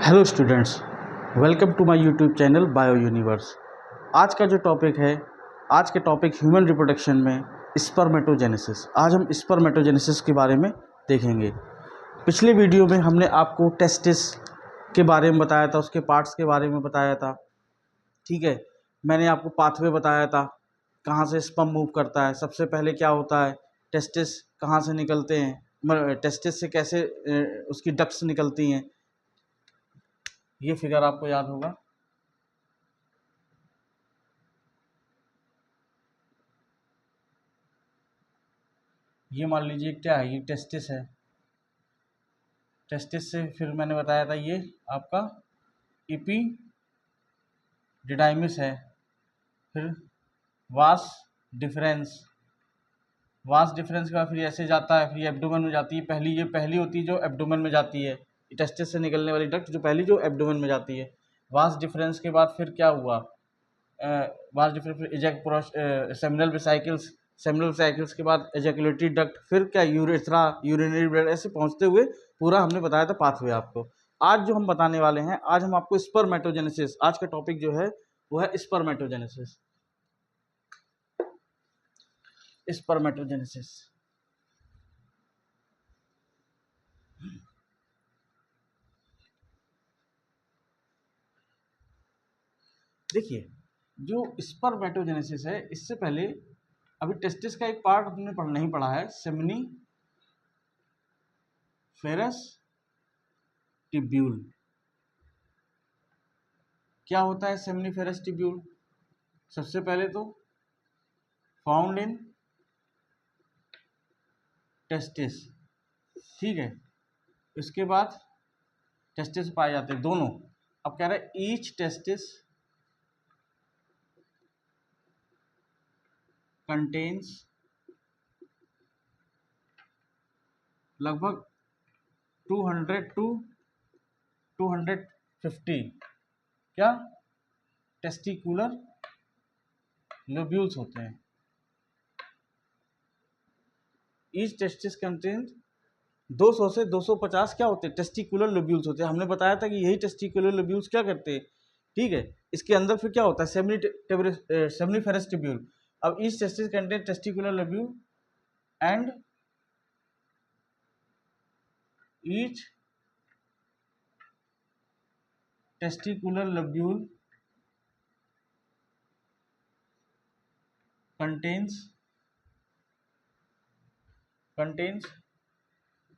Hello students, welcome to my YouTube channel bio universe. आज का जो टॉपिक है, आज के टॉपिक ह्यूमन रिप्रोडक्शन में स्पर्मेटोजेनेसिस। आज हम स्पर्मेटोजेनेसिस के बारे में देखेंगे। पिछले वीडियो में हमने आपको टेस्टिस के बारे में बताया था, उसके पार्ट्स के बारे में बताया था। ठीक है, मैंने आपको पाथवे बताया था, कहाँ से स्पर्म मूव करता है, सबसे पहले क्या होता है, टेस्टिस कहाँ से निकलते हैं, टेस्टिस से कैसे उसकी डक्ट्स निकलती हैं। ये फिगर आपको याद होगा। ये मान लीजिए क्या है, ये टेस्टिस है। टेस्टिस से फिर मैंने बताया था ये आपका एपिडिडाइमिस है। फिर वास डिफरेंस, वास डिफरेंस के बाद फिर ऐसे जाता है, फिर एब्डोमेन में जाती है। ये पहली होती है जो एब्डोमेन में जाती है, टेस्टिस से निकलने वाली डक्ट जो पहली जो एब्डोमेन में जाती है। वास डिफरेंस के बाद फिर क्या हुआ, वास डिफरेंस फिर सेमिनल वेसिकल्स, सेमिनल वेसिकल्स के बाद एजैकुलेटरी डक्ट, फिर क्या यूरेथ्रा, यूरिनरी ब्लैडर, ऐसे पहुंचते हुए पूरा हमने बताया था पाथवे आपको। आज जो हम बताने वाले हैं, आज हम आपको स्पर्मेटोजेनेसिस, आज का टॉपिक जो है वो है स्पर्मेटोजेनेसिस। स्पर्मेटोजेनेसिस देखिए, जो स्पर्मेटोजेनेसिस है, इससे पहले अभी टेस्टिस का एक पार्ट हमने नहीं पढ़ा है, सेमनीफेरस टिब्यूल। क्या होता है सेमनीफेरस टिब्यूल? सबसे पहले तो फाउंड इन टेस्टिस, ठीक है। इसके बाद टेस्टिस पाए जाते हैं दोनों। अब कह रहे हैं ईच टेस्टिस कंटेन्स लगभग 200 टू 250 क्या टेस्टिकुलर लोब्यूल्स होते हैं। ईच टेस्टिस कंटेन 200 से 250 क्या होते हैं, टेस्टिकुलर लोब्यूल्स होते हैं। हमने बताया था कि यही टेस्टिकुलर लोब्यूल्स क्या करते हैं, ठीक है। इसके अंदर फिर क्या होता है, सेमनीफेरस टिब्यूल। अब each testis contain testicular lobule and each testicular lobule contains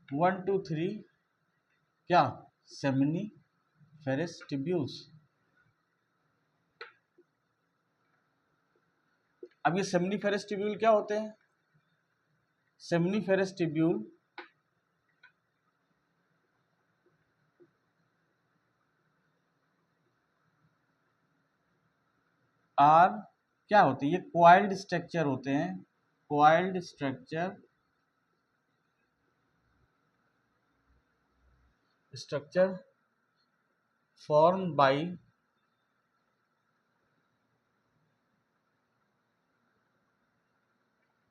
1 to 3 क्या seminiferous tubules। अब ये seminiferous tubule क्या होते हैं? seminiferous tubule आर क्या होते हैं, ये coiled स्ट्रक्चर होते हैं, coiled structure formed by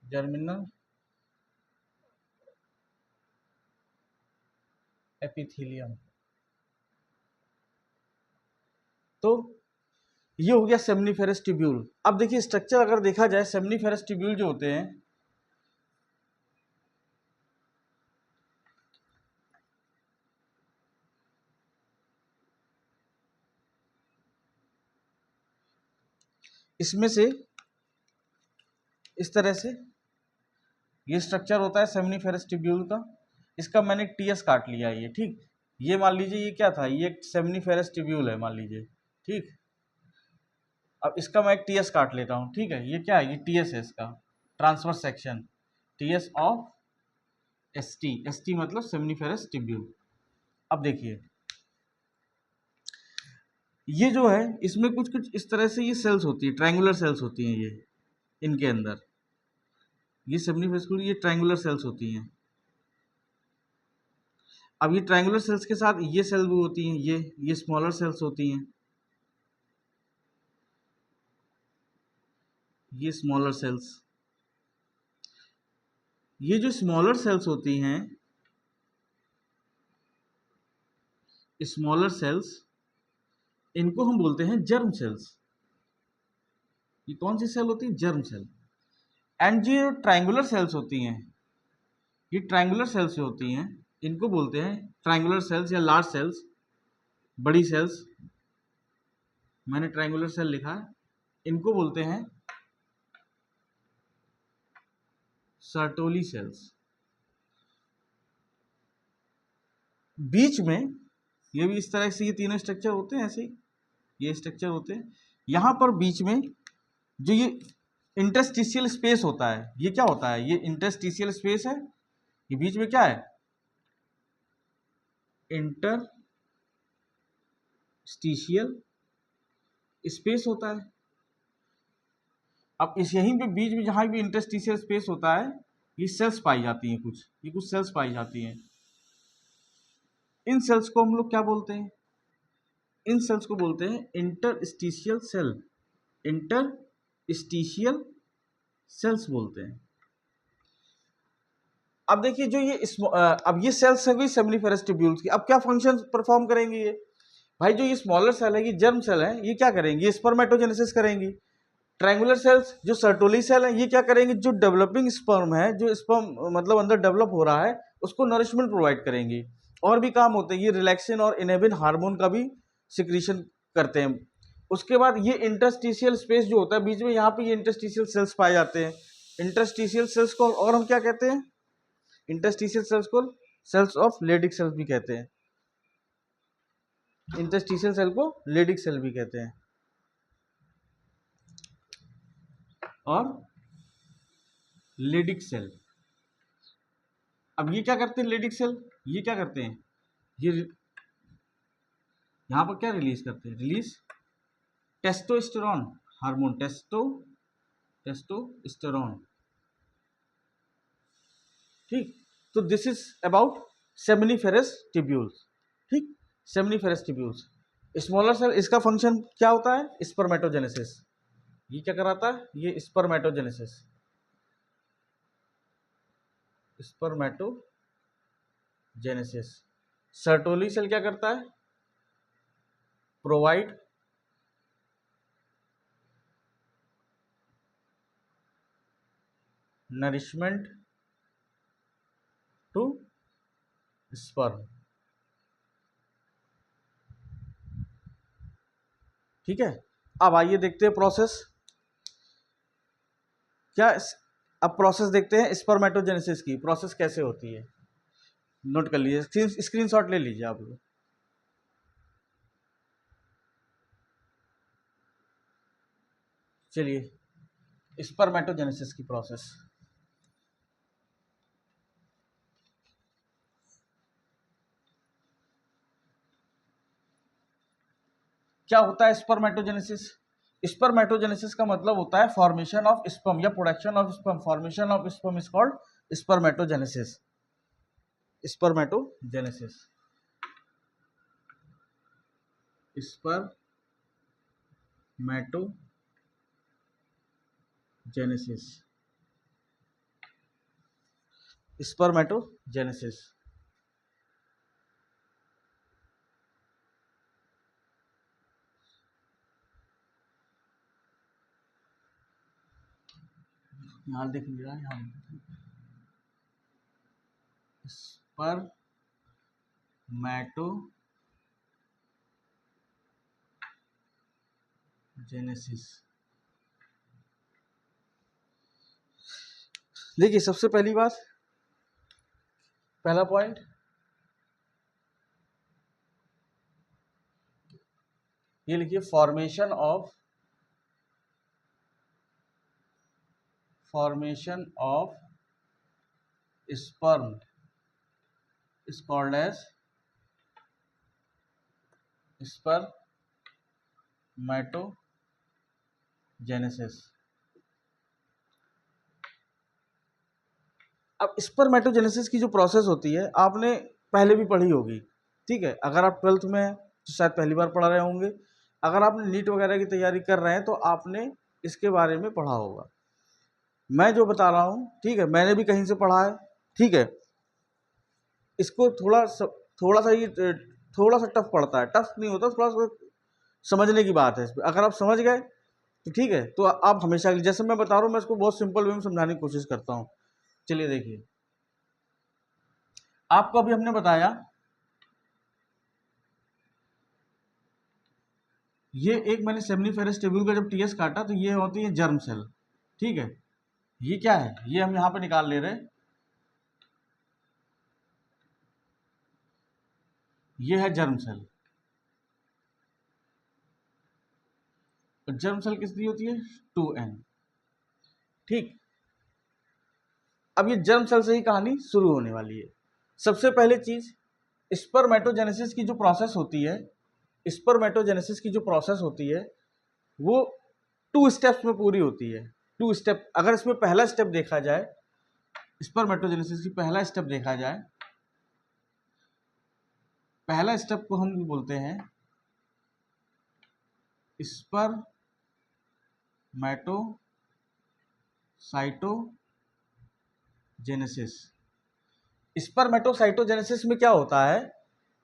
germinal epithelium। तो ये हो गया सेमनीफेरस ट्यूब्यूल। अब देखिए स्ट्रक्चर अगर देखा जाए, सेमनीफेरस ट्यूब्यूल जो होते हैं, इसमें से इस तरह से ये स्ट्रक्चर होता है सेमनीफेरस ट्यूब्यूल का। इसका मैंने टीएस काट लिया है ये, ठीक। ये मान लीजिए ये क्या था, ये एक सेमनीफेरस ट्यूब्यूल है मान लीजिए, ठीक। अब इसका मैं एक टीएस काट लेता हूँ, ठीक है। ये क्या है, ये टीएस है, इसका transverse section, TS of ST मतलब सेमनीफेरस ट्यूब्यूल। अब देखिए ये जो है, इसमें कुछ कुछ इस तरह से ये सेल्स होती है, ट्रायंगुलर सेल्स होती हैं ये, इनके अंदर ये सेमनीफेरस ये ट्रायंगुलर सेल्स होती हैं। अब ये ट्रायंगुलर सेल्स के साथ ये सेल भी होती हैं, ये स्मॉलर सेल्स होती हैं, ये स्मॉलर सेल्स। ये जो स्मॉलर सेल्स होती हैं, स्मॉलर सेल्स, इनको हम बोलते हैं जर्म सेल्स। ये कौन सी सेल होती है? Germ cell. एंड जो ट्रायंगुलर सेल्स होती हैं, ये ट्रायंगुलर सेल्स जो होती हैं, इनको बोलते हैं ट्रायंगुलर सेल्स या लार्ज सेल्स, बड़ी सेल्स। मैंने ट्रायंगुलर सेल लिखा है, इनको बोलते हैं सर्टोली सेल्स। बीच में ये भी इस तरह से, ये तीनों स्ट्रक्चर होते हैं ऐसे ही, ये स्ट्रक्चर होते हैं। यहां पर बीच में जो ये इंटरस्टिशियल स्पेस होता है, ये क्या होता है? ये इंटरस्टिशियल स्पेस है। ये बीच में क्या है? इंटरस्टिशियल स्पेस होता है। अब इस यहीं पे बीच में जहां भी इंटरस्टिशियल स्पेस होता है, ये सेल्स पाई जाती हैं, ये कुछ सेल्स पाई जाती हैं। इन सेल्स को हम लोग क्या बोलते हैं? इन सेल्स को बोलते हैं इंटरस्टिशियल सेल। इंटरस्टिशियल सेल्स बोलते हैं। अब देखिए जो ये अब ये सेल्स है सेमिनिफेरस ट्यूब्यूल्स की, अब क्या फंक्शन परफॉर्म करेंगे ये? भाई जो ये स्मॉलर सेल है, ये जर्म सेल है, ये क्या करेंगी? ये स्पर्मेटोजेनेसिस करेंगी। ट्रायंगुलर सेल्स जो सर्टोली सेल है, ये क्या करेंगे? जो डेवलपिंग स्पर्म है, जो स्पर्म मतलब अंदर डेवलप हो रहा है, उसको नरिशमेंट प्रोवाइड करेंगी। और भी काम होते हैं, ये रिलैक्सिन और इनेबिन हार्मोन का भी सिक्रीशन करते हैं। उसके बाद ये इंटरस्टिशियल स्पेस जो होता है बीच में, यहाँ पे ये इंटरस्टिशियल सेल्स पाए जाते हैं। इंटरस्टिशियल सेल्स को और हम क्या कहते हैं? इंटरस्टिशियल सेल्स को सेल्स ऑफ लेडिक सेल्स भी कहते हैं। इंटरस्टिशियल सेल को लेडिक सेल भी कहते हैं। और लेडिक सेल, अब ये क्या करते हैं? लेडिक सेल ये क्या करते हैं? ये यहां पर क्या रिलीज करते हैं? Release testosterone hormone, testosterone. ठीक, तो this is about seminiferous tubules. ठीक, सेमिनिफेरस ट्यूब्यूल्स। स्मॉलर सेल, इसका फंक्शन क्या होता है? स्पर्मेटोजेनेसिस। ये क्या कराता है? ये स्पर्मेटोजेनेसिस। स्पर्मेटोजेनेसिस। सर्टोली सेल क्या करता है? Provide nourishment to sperm. ठीक है, अब आइए देखते हैं प्रोसेस क्या। अब प्रोसेस देखते हैं स्पर्मेटोजेनेसिस की, प्रोसेस कैसे होती है। नोट कर लीजिए, स्क्रीनशॉट ले लीजिए आप लोग। चलिए स्पर्मेटोजेनेसिस की प्रोसेस। क्या होता है स्पर्मेटोजेनेसिस? स्पर्मेटोजेनेसिस का मतलब होता है फॉर्मेशन ऑफ स्पर्म या production of sperm. Formation of sperm is called spermatogenesis. Spermatogenesis, spermatogenesis, spermatogenesis. यहाँ देख लीजिए, यहाँ स्पर्मेटोजेनेसिस। देखिए सबसे पहली बात, पहला पॉइंट, ये लिखिए formation of sperm is called as spermatogenesis। अब स्पर्मेटोजेनेसिस की जो प्रोसेस होती है आपने पहले भी पढ़ी होगी। ठीक है, अगर आप 12th में हैं तो शायद पहली बार पढ़ा रहे होंगे। अगर आप नीट वगैरह की तैयारी कर रहे हैं तो आपने इसके बारे में पढ़ा होगा। मैं जो बता रहा हूँ, ठीक है, मैंने भी कहीं से पढ़ा है। ठीक है, इसको थोड़ा सा ये थोड़ा सा टफ पड़ता है, टफ नहीं होता, थोड़ा सा समझने की बात है इस पर। अगर आप समझ गए तो ठीक है, तो आप हमेशा, जैसे मैं बता रहा हूँ, मैं इसको बहुत सिंपल वे में समझाने की कोशिश करता हूँ। चलिए देखिए, आपको अभी हमने बताया ये एक मैंने सेमनीफेरस टेबल का जब टीएस काटा तो ये होती है जर्म सेल, ठीक है। ये क्या है, ये हम यहां पे निकाल ले रहे हैं, ये है जर्म सेल। तो जर्म सेल कितनी होती है, 2n, ठीक। अब ये जर्म सेल से ही कहानी शुरू होने वाली है। सबसे पहले चीज, स्पर्मेटोजेनेसिस की जो प्रोसेस होती है, स्पर्मेटोजेनेसिस की जो प्रोसेस होती है वो 2 स्टेप्स में पूरी होती है। 2 स्टेप, अगर इसमें पहला स्टेप देखा जाए, स्पर्मेटोजेनेसिस की पहला स्टेप देखा जाए, पहला स्टेप को हम बोलते हैं स्पर्मेटोसाइटोजेनेसिस। स्पर्मेटोसाइटोजेनेसिस में क्या होता है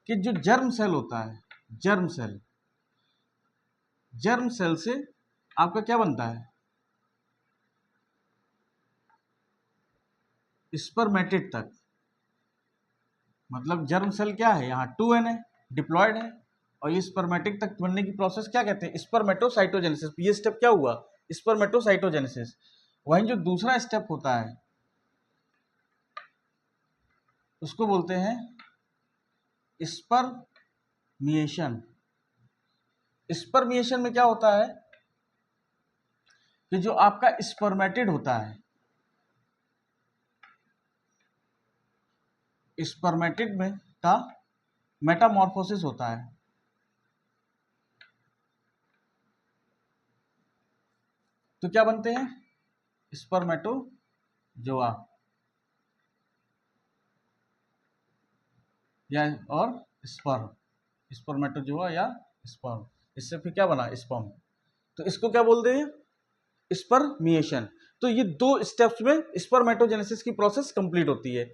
कि जो जर्म सेल होता है, जर्म सेल, जर्म सेल से आपका क्या बनता है, स्पर्मेटिड तक। मतलब जर्म सेल क्या है, यहाँ 2n है, डिप्लॉयड है, और ये स्पर्मेटिक तक बनने की प्रोसेस क्या कहते हैं, स्पर्मेटोसाइटोजेनेसिस। ये स्टेप क्या हुआ, स्पर्मेटोसाइटोजेनेसिस। वहीं जो दूसरा स्टेप होता है उसको बोलते हैं स्पर्मिएशन। स्पर्मिएशन में क्या होता है कि जो आपका स्पर्मेटिड होता है, स्पर्मेटिड में का मेटामॉर्फोसिस होता है। तो क्या बनते हैं, स्पर्मेटोजोआ या और स्पर्म, स्पर्मेटोजोआ या स्पर्म। इससे फिर क्या बना, स्पर्म। तो इसको क्या बोलते हैं, स्पर्मिएशन। तो ये 2 स्टेप्स में स्पर्मेटोजेनेसिस की प्रोसेस कंप्लीट होती है।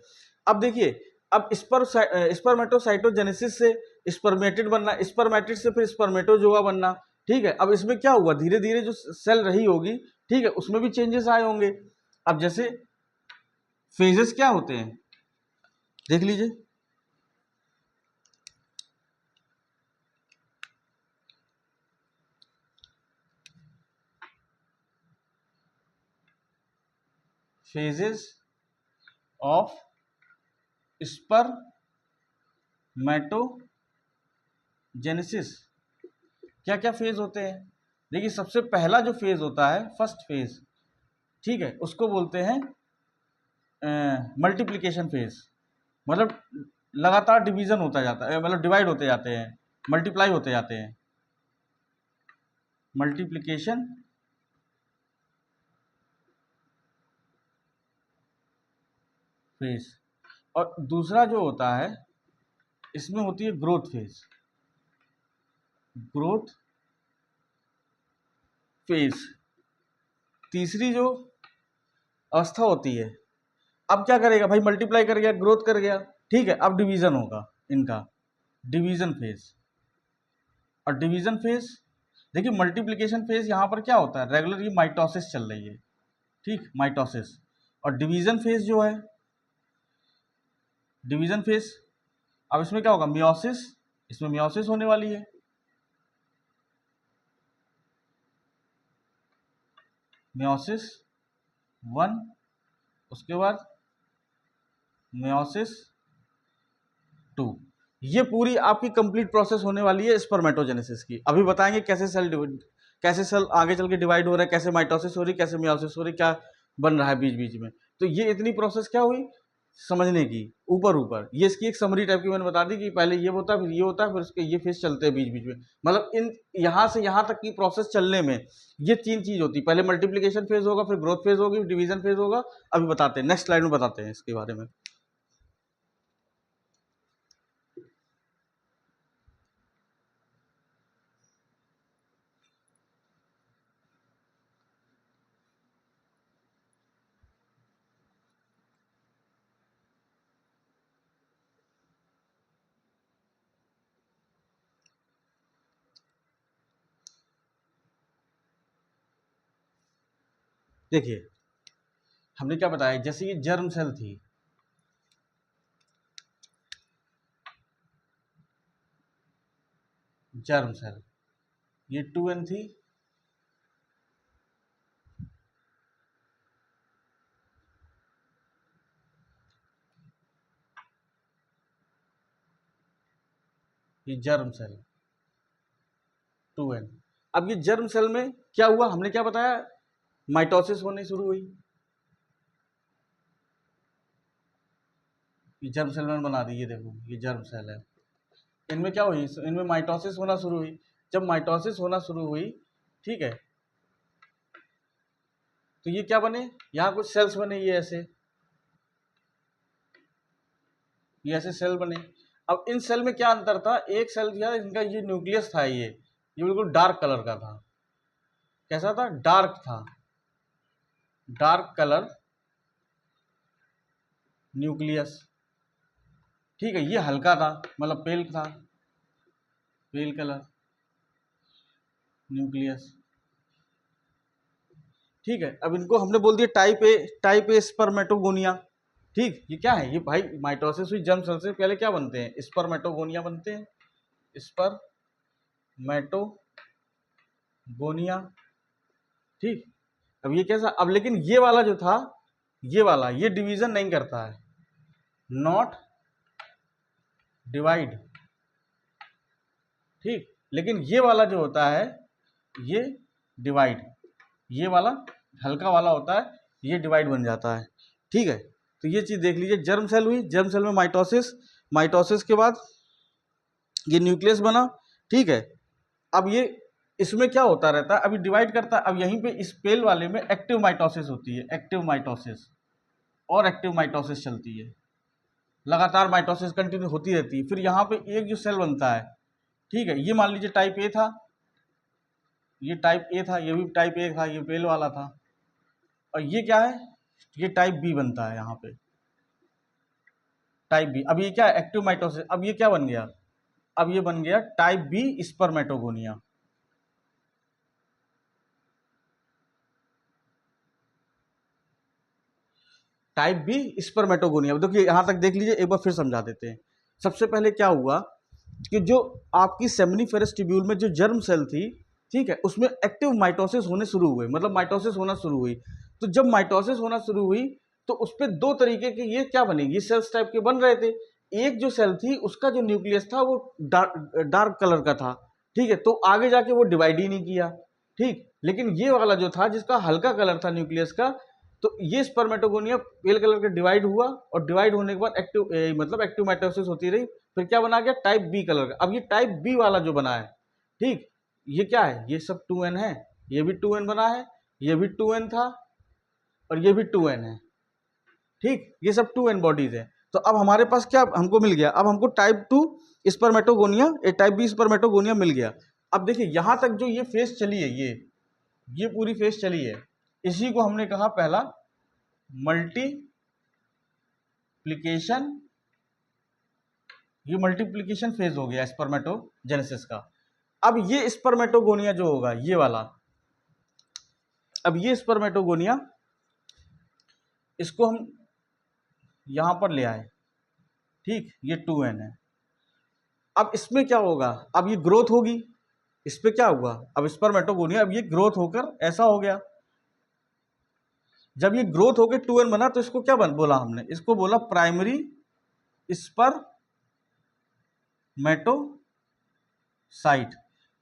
अब देखिए, अब स्पर्मेटोसाइटोजेनेसिस से स्पर्मेटिड बनना, स्पर्मेटिड से फिर स्पर्मेटोजोआ बनना, ठीक है। अब इसमें क्या हुआ, धीरे धीरे जो सेल रही होगी, ठीक है, उसमें भी चेंजेस आए होंगे। अब जैसे फेजेस क्या होते हैं देख लीजिए, फेजेस ऑफ स्पर्मेटोजेनेसिस। क्या क्या फेज होते हैं, देखिए सबसे पहला जो फेज होता है, फर्स्ट फेज, ठीक है, उसको बोलते हैं मल्टीप्लिकेशन फेज। मतलब लगातार डिवीजन होता जाता है, मतलब डिवाइड होते जाते हैं, मल्टीप्लाई होते जाते हैं, मल्टीप्लिकेशन फेज। और दूसरा जो होता है इसमें होती है ग्रोथ फेज, ग्रोथ फेज। तीसरी जो अवस्था होती है, अब क्या करेगा भाई, मल्टीप्लाई कर गया, ग्रोथ कर गया, ठीक है, अब डिवीजन होगा इनका, डिवीजन फेज। और डिवीजन फेज, देखिए मल्टीप्लिकेशन फेज यहाँ पर क्या होता है, रेगुलर ये माइटोसिस चल रही है, ठीक, माइटोसिस। और डिवीजन फेज जो है, डिवीजन फेज, अब इसमें क्या होगा, मियोसिस, इसमें मियोसिस होने वाली है, मियोसिस 1, उसके बाद मियोसिस 2। ये पूरी आपकी कंप्लीट प्रोसेस होने वाली है स्पर्मेटोजेनेसिस की। अभी बताएंगे कैसे सेल कैसे सेल आगे चल के डिवाइड हो रहा है, कैसे माइटोसिस हो रही, कैसे मियोसिस हो रही, क्या बन रहा है बीच बीच में। तो ये इतनी प्रोसेस क्या हुई समझने की, ऊपर ऊपर ये इसकी एक समरी टाइप की मैंने बता दी कि पहले ये होता है, फिर ये होता है, फिर उसके ये फेज चलते हैं बीच बीच में। मतलब इन यहाँ से यहाँ तक की प्रोसेस चलने में ये 3 चीज होती है, पहले मल्टीप्लीकेशन फेज होगा, फिर ग्रोथ फेज होगी, डिवीजन फेज होगा। अभी बताते हैं, नेक्स्ट स्लाइड में बताते हैं इसके बारे में। देखिए हमने क्या बताया, जैसे ये जर्म सेल थी, जर्म सेल, ये 2n थी, ये जर्म सेल 2n। अब ये जर्म सेल में क्या हुआ, हमने क्या बताया, माइटोसिस होनी शुरू हुई। ये जर्म सेल में बना दी, ये देखो ये जर्म सेल है, इनमें क्या हुई, इनमें माइटोसिस होना शुरू हुई। जब माइटोसिस होना शुरू हुई, ठीक है, तो ये क्या बने, यहाँ कुछ सेल्स बने, ये ऐसे सेल बने। अब इन सेल में क्या अंतर था, एक सेल था इनका, ये न्यूक्लियस था, ये बिल्कुल डार्क कलर का था। कैसा था, डार्क था, डार्क कलर न्यूक्लियस, ठीक है। ये हल्का था, मतलब पेल था, पेल कलर न्यूक्लियस, ठीक है। अब इनको हमने बोल दिया टाइप ए स्पर्मेटोगोनिया, ठीक। ये क्या है, ये भाई माइटोसिस हुई जर्म सेल से पहले क्या बनते हैं, स्पर्मेटोगोनिया बनते हैं, स्पर्मेटोगोनिया, ठीक। अब ये कैसा, अब लेकिन ये वाला जो था, ये वाला, ये डिवीजन नहीं करता है, नॉट डिवाइड, ठीक। लेकिन ये वाला जो होता है, ये डिवाइड, ये वाला हल्का वाला होता है, ये डिवाइड बन जाता है, ठीक है। तो ये चीज देख लीजिए, जर्म सेल हुई, जर्म सेल में माइटोसिस, माइटोसिस के बाद ये न्यूक्लियस बना, ठीक है। अब ये इसमें क्या होता रहता है, अभी डिवाइड करता है। अब यहीं पे इस पेल वाले में एक्टिव माइटोसिस होती है, एक्टिव माइटोसिस, और एक्टिव माइटोसिस चलती है, लगातार माइटोसिस कंटिन्यू होती रहती है। फिर यहाँ पे एक जो सेल बनता है, ठीक है, ये मान लीजिए टाइप ए था, ये टाइप ए था, ये भी टाइप ए था, ये पेल वाला था, और ये क्या है, ये टाइप बी बनता है यहाँ पे, टाइप बी। अब ये क्या है, एक्टिव माइटोसिस, अब ये क्या बन गया, अब ये बन गया type B spermatogonia, type B spermatogonia. देखिए यहां तक देख लीजिए, एक बार फिर समझा देते हैं। सबसे पहले क्या हुआ कि जो आपकी सेमिनिफेरस ट्यूब्यूल में जो जर्म सेल थी, ठीक है, उसमें एक्टिव माइटोसिस होने शुरू हुए, मतलब माइटोसिस होना शुरू हुई। तो जब माइटोसिस होना शुरू हुई, तो उस पर दो तरीके के ये क्या बने, ये सेल्स टाइप के बन रहे थे। एक जो सेल थी उसका जो न्यूक्लियस था वो डार्क कलर का था, ठीक है, तो आगे जाके वो डिवाइड ही नहीं किया, ठीक। लेकिन ये वाला जो था जिसका हल्का कलर था न्यूक्लियस का, तो ये स्पर्मेटोगोनिया पेल कलर का डिवाइड हुआ, और डिवाइड होने के बाद एक्टिव मतलब एक्टिव माइटोसिस होती रही। फिर क्या बना गया, टाइप बी कलर का। अब ये टाइप बी वाला जो बना है, ठीक, ये क्या है, ये सब 2n है, ये भी 2n बना है, ये भी 2n था, और ये भी 2n है, ठीक, ये सब 2n बॉडीज है। तो अब हमारे पास क्या हमको मिल गया, अब हमको type 2 spermatogonia, type B spermatogonia मिल गया। अब देखिए यहां तक जो ये फेस चली है, ये पूरी फेस चली है, इसी को हमने कहा पहला मल्टीप्लिकेशन, ये मल्टीप्लिकेशन फेज हो गया स्पर्मेटोजेनेसिस का। अब ये स्पर्मेटोगोनिया जो होगा, ये वाला, अब ये स्पर्मेटोगोनिया, इसको हम यहां पर ले आए, ठीक, ये 2n है। अब इसमें क्या होगा, अब ये ग्रोथ होगी, इस पे क्या हुआ, अब स्पर्मेटोगोनिया, अब ये ग्रोथ होकर ऐसा हो गया। जब ये ग्रोथ होकर 2n बना, तो इसको क्या बोला हमने, इसको बोला प्राइमरी स्पर्मेटोसाइट।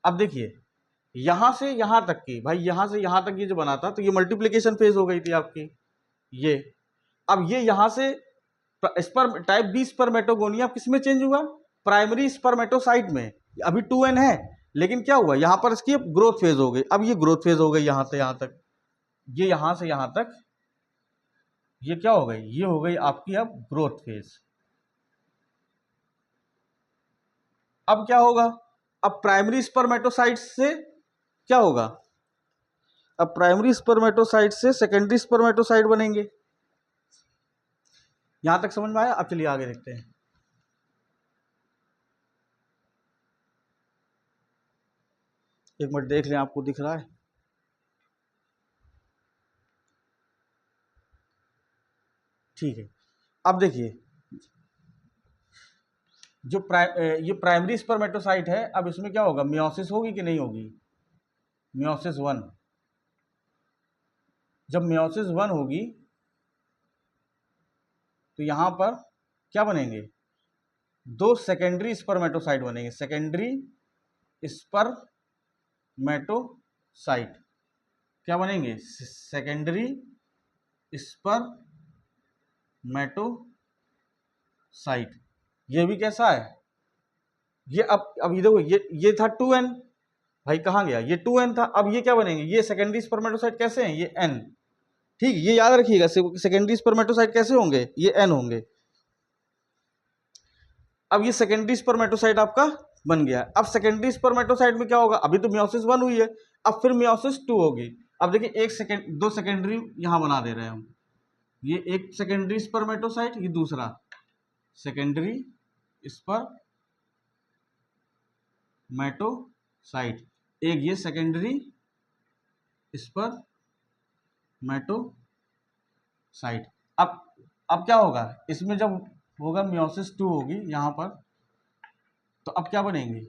अब देखिए यहां से यहां तक की, भाई यहां से यहां तक ये जो बना था, तो ये मल्टीप्लिकेशन फेज हो गई थी आपकी, ये। अब ये यहां से स्पर्म टाइप बी स्पर्मेटोगोनिया किस में चेंज हुआ, प्राइमरी स्पर्मेटोसाइट में। अभी 2n है, लेकिन क्या हुआ यहां पर, इसकी ग्रोथ फेज हो गई। अब ये ग्रोथ फेज हो गई यहां से यहां तक, ये यहां से यहां तक, ये क्या हो गई, ये हो गई आपकी अब ग्रोथ फेज। अब क्या होगा, अब प्राइमरी स्पर्मेटोसाइट से क्या होगा, अब प्राइमरी स्पर्मेटोसाइट से सेकेंडरी स्पर्मेटोसाइट बनेंगे। यहां तक समझ में आया, अब चलिए आगे देखते हैं। एक मिनट देख लें, आपको दिख रहा है, ठीक है, अब देखिए जो ये प्राइमरी स्पर्मेटोसाइट है, अब इसमें क्या होगा, मियोसिस होगी कि नहीं होगी, मियोसिस 1। जब मियोसिस 1 होगी तो यहां पर क्या बनेंगे, 2 सेकेंडरी स्पर्मेटोसाइट बनेंगे, सेकेंडरी स्पर्मेटोसाइट क्या बनेंगे, सेकेंडरी स्पर्मेटोसाइट। ये भी कैसा है, ये अब ये देखो, ये था 2n, भाई कहाँ गया, ये 2n था, अब ये क्या बनेंगे, ये सेकेंडरी स्पर्मेटोसाइट कैसे हैं, ये n। ठीक, ये याद रखिएगा, सेकेंडरी स्पर्मेटोसाइट कैसे होंगे, ये n होंगे। अब ये सेकेंडरी स्पर्मेटोसाइट आपका बन गया। अब सेकेंडरी स्पर्मेटोसाइट में क्या होगा, अभी तो मियोसिस 1 हुई है, अब फिर मियोसिस 2 होगी। अब देखिए एक सेकेंड, 2 सेकेंडरी यहां बना दे रहे हैं हम, ये एक सेकेंडरी स्पर्मेटोसाइट, ये दूसरा सेकेंडरी स्पर्मेटोसाइट, एक ये सेकेंडरी स्पर्मेटोसाइट। अब क्या होगा इसमें, जब होगा मियोसिस 2 होगी यहां पर, तो अब क्या बनेंगे,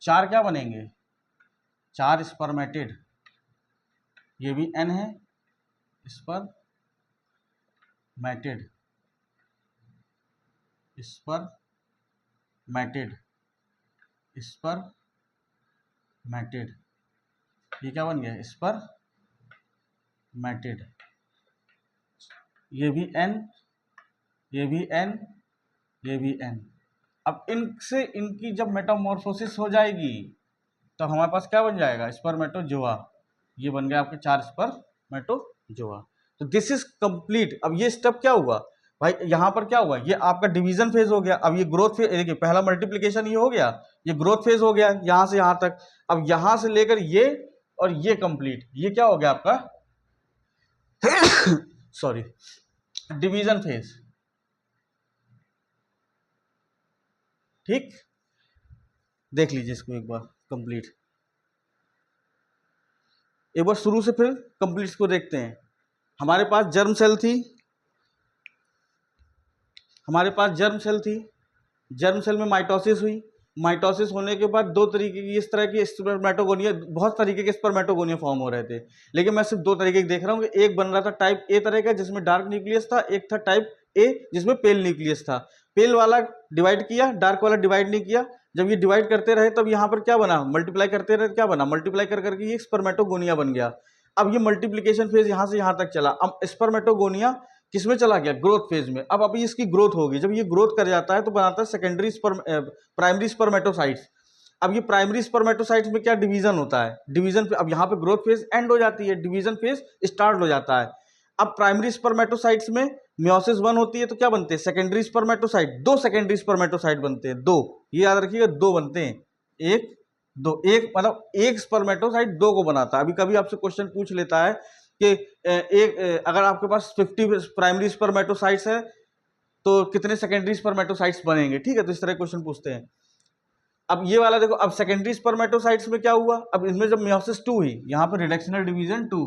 4 क्या बनेंगे, 4 स्पर्मेटिड, ये भी n है, स्पर्मेटिड, स्पर्मेटिड, स्पर्मेटिड, ये क्या बन गया, स्पर्मेटिड, ये भी n, ये भी n, ये भी n। अब इनसे इनकी जब मेटामॉर्फोसिस हो जाएगी तो हमारे पास क्या बन जाएगा, स्पर्मेटोजोआ। ये बन गया आपके 4 स्पर्मेटोजोआ। तो दिस इज कंप्लीट। अब ये स्टेप क्या हुआ भाई, यहां पर क्या हुआ, ये आपका डिवीजन फेज हो गया। अब ये ग्रोथ फेज, देखिए पहला मल्टीप्लिकेशन ये हो गया, ये ग्रोथ फेज हो गया यहां से यहां तक। अब यहां से लेकर ये और ये कंप्लीट, ये क्या हो गया आपका सॉरी, डिवीजन फेज। ठीक, देख लीजिए इसको एक बार कंप्लीट, एक बार शुरू से फिर कंप्लीट को देखते हैं। हमारे पास जर्म सेल थी, हमारे पास जर्म सेल थी, जर्म सेल में माइटोसिस हुई, माइटोसिस होने के बाद 2 तरीके की, इस तरह की स्पर्मेटोगोनिया, बहुत तरीके के स्पर्मेटोगोनिया फॉर्म हो रहे थे, लेकिन मैं सिर्फ 2 तरीके के देख रहा हूँ कि एक बन रहा था टाइप ए तरह का जिसमें डार्क न्यूक्लियस था, एक था टाइप ए जिसमें पेल न्यूक्लियस था। पेल वाला डिवाइड किया, डार्क वाला डिवाइड नहीं किया। जब ये डिवाइड करते रहे तब यहाँ पर क्या बना, मल्टीप्लाई करते रहे, क्या बना, मल्टीप्लाई कर करके ये स्पर्मेटोगोनिया बन गया। अब ये मल्टीप्लीकेशन फेज यहाँ से यहाँ तक चला। अब स्पर्मेटोगोनिया किसमें चला गया, ग्रोथ फेज में। अब अभी इसकी ग्रोथ होगी, जब ये ग्रोथ कर जाता है तो बनाता है सेकेंडरी प्राइमरी स्पर्मेटोसाइट्स। अब ये प्राइमरी स्पर्मेटोसाइट्स में क्या डिवीजन होता है, डिवीजन, अब यहाँ पे ग्रोथ फेज एंड हो जाती है, डिवीजन फेज स्टार्ट हो जाता है। अब प्राइमरी स्पर्मेटोसाइट्स में मियोसिस 1 होती है तो क्या बनते हैं, सेकेंडरी स्पर्मेटोसाइट, 2 सेकेंडरी स्पर्मेटोसाइट बनते हैं, 2, ये याद रखिएगा 2 बनते हैं, एक 2, एक मतलब एक स्पर्मेटोसाइट 2 को बनाता है। अभी कभी आपसे क्वेश्चन पूछ लेता है कि एक अगर आपके पास 50 प्राइमरी स्पर्मेटोसाइट्स है तो कितने सेकेंडरी स्पर्मेटोसाइट्स बनेंगे, ठीक है, तो इस तरह क्वेश्चन पूछते हैं। अब ये वाला देखो, अब सेकेंडरी स्पर्मेटोसाइट्स में क्या हुआ, अब इसमें जब मियोसिस 2 हुई, यहाँ पर रिडक्शनल डिवीजन 2,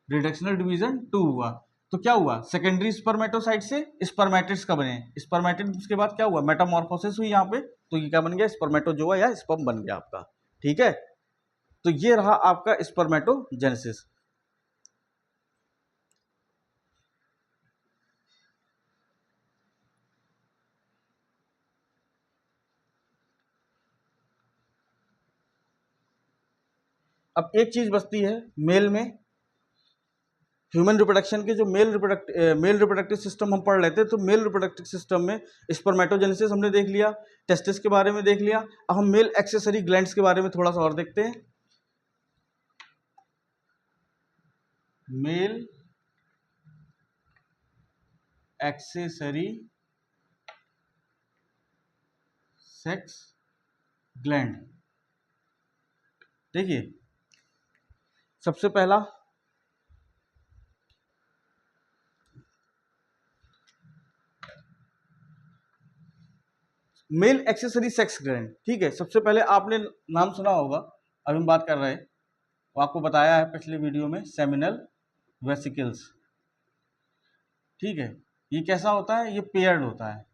रिडक्शनल डिवीजन 2 हुआ, तो क्या हुआ, सेकेंडरी स्पर्मेटोसाइट से स्पर्मेटिड्स का बने, स्पर्मेटिड्स के बाद क्या हुआ, मेटामॉर्फोसिस हुई यहाँ पे, तो ये क्या बन गया, स्पर्मेटोजोआ या स्पर्म बन गया आपका। ठीक है, तो ये रहा आपका स्पर्मेटोजेनेसिस। अब एक चीज बचती है मेल में, ह्यूमन रिप्रोडक्शन के जो मेल रिप्रोडक्टिव सिस्टम हम पढ़ लेते हैं, तो मेल रिप्रोडक्टिव सिस्टम में स्पर्मेटोजेनेसिस हमने देख लिया, टेस्टिस के बारे में देख लिया। अब हम मेल एक्सेसरी ग्लैंड्स के बारे में थोड़ा सा और देखते हैं। मेल एक्सेसरी सेक्स ग्लैंड, देखिए सबसे पहला मेल एक्सेसरी सेक्स ग्लैंड, ठीक है। सबसे पहले आपने नाम सुना होगा, अभी हम बात कर रहे हैं वो आपको बताया है पिछले वीडियो में, सेमिनल वेसिकल्स। ठीक है, ये कैसा होता है, ये पेयर्ड होता है,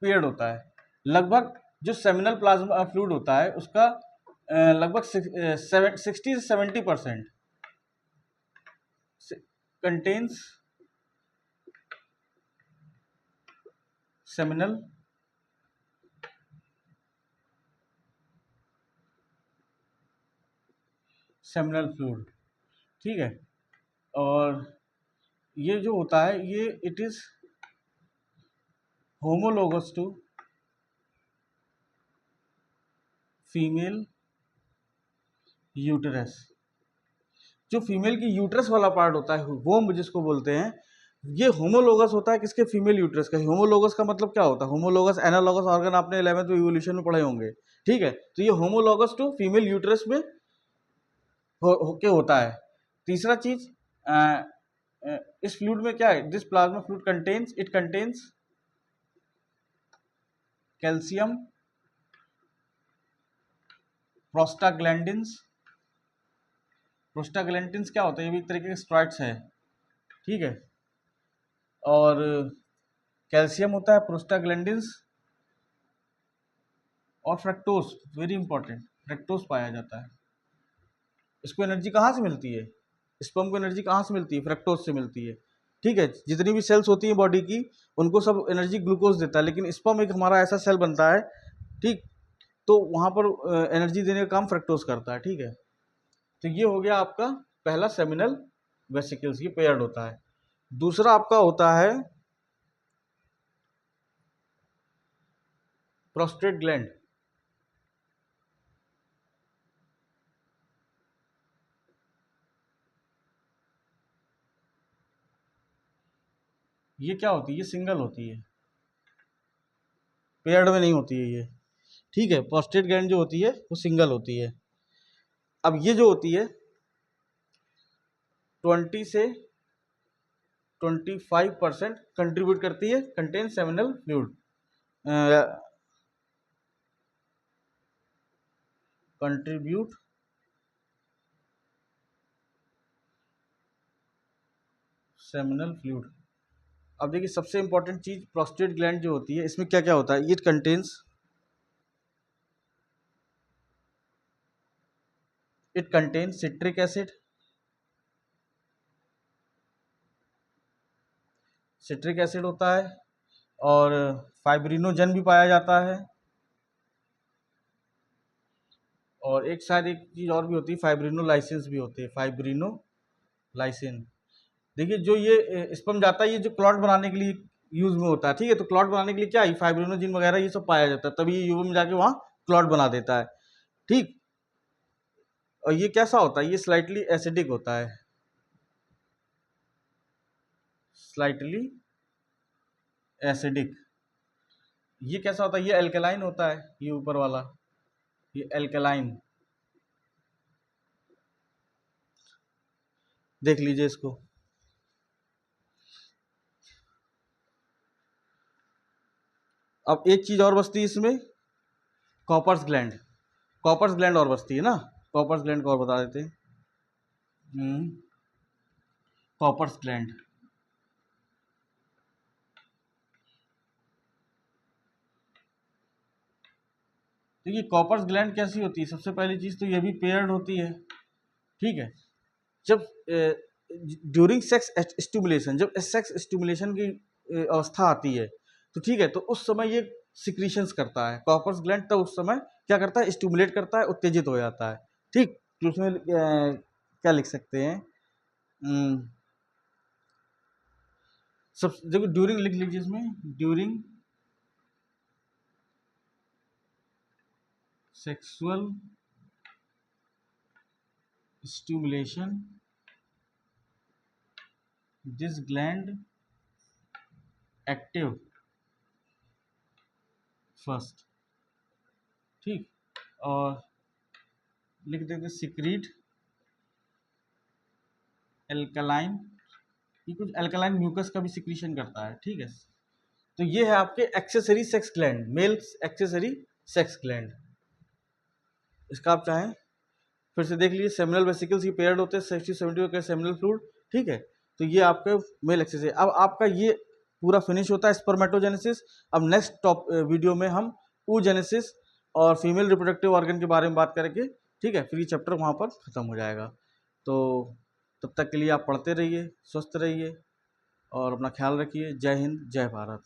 पेयर्ड होता है। लगभग जो सेमिनल प्लाज्मा फ्लूइड होता है उसका लगभग 60 से 70% कंटेन्स सेमिनल फ्लूइड। ठीक है, और ये जो होता है ये it is homologous to female uterus. जो फीमेल की यूट्रस वाला पार्ट होता है, वोम्ब जिसको बोलते हैं, ये होमोलोगस होता है किसके, फीमेल यूट्रस का। होमोलोगस का मतलब क्या होता है, होमोलोगस एनालोगस ऑर्गन आपने 11th में इवोल्यूशन में पढ़े होंगे। ठीक है, तो ये होमोलोगस टू फीमेल यूट्रस में होके होता है। तीसरा चीज, इस फ्लूइड में क्या है, this plasma fluid contains, it contains calcium, prostaglandins. Prostaglandins क्या होता है, ये भी एक तरीके के स्टेरॉइड्स है। ठीक है, और कैल्शियम होता है, प्रोस्टाग्लैंडिन्स और फ्रक्टोज, वेरी इंपॉर्टेंट, फ्रक्टोज पाया जाता है। इसको एनर्जी कहाँ से मिलती है, स्पर्म को एनर्जी कहाँ से मिलती है, फ्रक्टोज से मिलती है। ठीक है, जितनी भी सेल्स होती हैं बॉडी की उनको सब एनर्जी ग्लूकोज देता है, लेकिन स्पर्म एक हमारा ऐसा सेल बनता है, ठीक, तो वहाँ पर एनर्जी देने का काम फ्रक्टोज करता है। ठीक है, तो ये हो गया आपका पहला सेमिनल वेसिकल्स, ये पेयर्ड होता है। दूसरा आपका होता है प्रोस्टेट ग्लैंड। ये क्या होती है, ये सिंगल होती है, पेयर्ड में नहीं होती है ये। ठीक है, प्रोस्टेट ग्लैंड जो होती है वो सिंगल होती है। अब ये जो होती है 20 से 25% कंट्रीब्यूट करती है, contain seminal fluid, contribute seminal fluid. अब देखिए सबसे इंपॉर्टेंट चीज प्रोस्टेट ग्लैंड जो होती है, इसमें क्या क्या होता है, it contains citric acid, citric acid होता है, और फाइब्रिनोजन भी पाया जाता है, और एक शायद एक चीज और भी होती है, फाइब्रिनोलाइसिस भी होती है, फाइब्रिनोलाइसिन। देखिए जो ये स्पर्म जाता है, ये जो क्लॉट बनाने के लिए यूज में होता है। ठीक है, तो क्लॉट बनाने के लिए क्या है, फाइब्रिनोजिन वगैरह ये सब पाया जाता है, तभी ये यूरिन में जाके वहाँ क्लॉट बना देता है। ठीक, और ये कैसा होता है, ये स्लाइटली एसिडिक होता है, स्लाइटली एसिडिक। ये कैसा होता है, ये एल्कलाइन होता है, ये ऊपर वाला ये एल्कलाइन, देख लीजिए इसको। अब एक चीज और बचती है इसमें, कॉपर्स ग्लैंड, कॉपर्स ग्लैंड और बचती है ना, कॉपर्स ग्लैंड को और बता देते हैं। कॉपर्स ग्लैंड, देखिए कॉपर्स ग्लैंड कैसी होती है, सबसे पहली चीज तो ये भी पेयर्ड होती है। ठीक है, जब ड्यूरिंग सेक्स स्टिमुलेशन, जब सेक्स स्टिमुलेशन की अवस्था आती है, तो ठीक है, तो उस समय ये सिक्रीशंस करता है कॉपर्स ग्लैंड, तो उस समय क्या करता है, स्टिमुलेट करता है, उत्तेजित हो जाता है। ठीक, तो उसमें क्या लिख सकते हैं, सब देखो ड्यूरिंग लिख लीजिए इसमें, during sexual stimulation this gland active first. ठीक, और लिख देते सिक्रीट एल्कलाइन, ये कुछ एल्कलाइन म्यूकस का भी सिक्रीशन करता है। ठीक है, तो ये है आपके accessory sex gland, male accessory sex gland, इसका आप चाहें फिर से देख लीजिए, सेमिनल वेसिकल्स की पेयर्ड होते हैं 60-70 के सेमिनल फ्लूइड, ठीक है। तो ये आपके मेल एक्सिस है। अब आपका ये पूरा फिनिश होता है स्पर्मेटोजेनेसिस। अब नेक्स्ट वीडियो में हम oogenesis और फीमेल रिप्रोडक्टिव ऑर्गन के बारे में बात करेंगे, ठीक है। फिर ये चैप्टर वहाँ पर ख़त्म हो जाएगा। तो तब तक के लिए आप पढ़ते रहिए, स्वस्थ रहिए और अपना ख्याल रखिए। जय हिंद, जय भारत।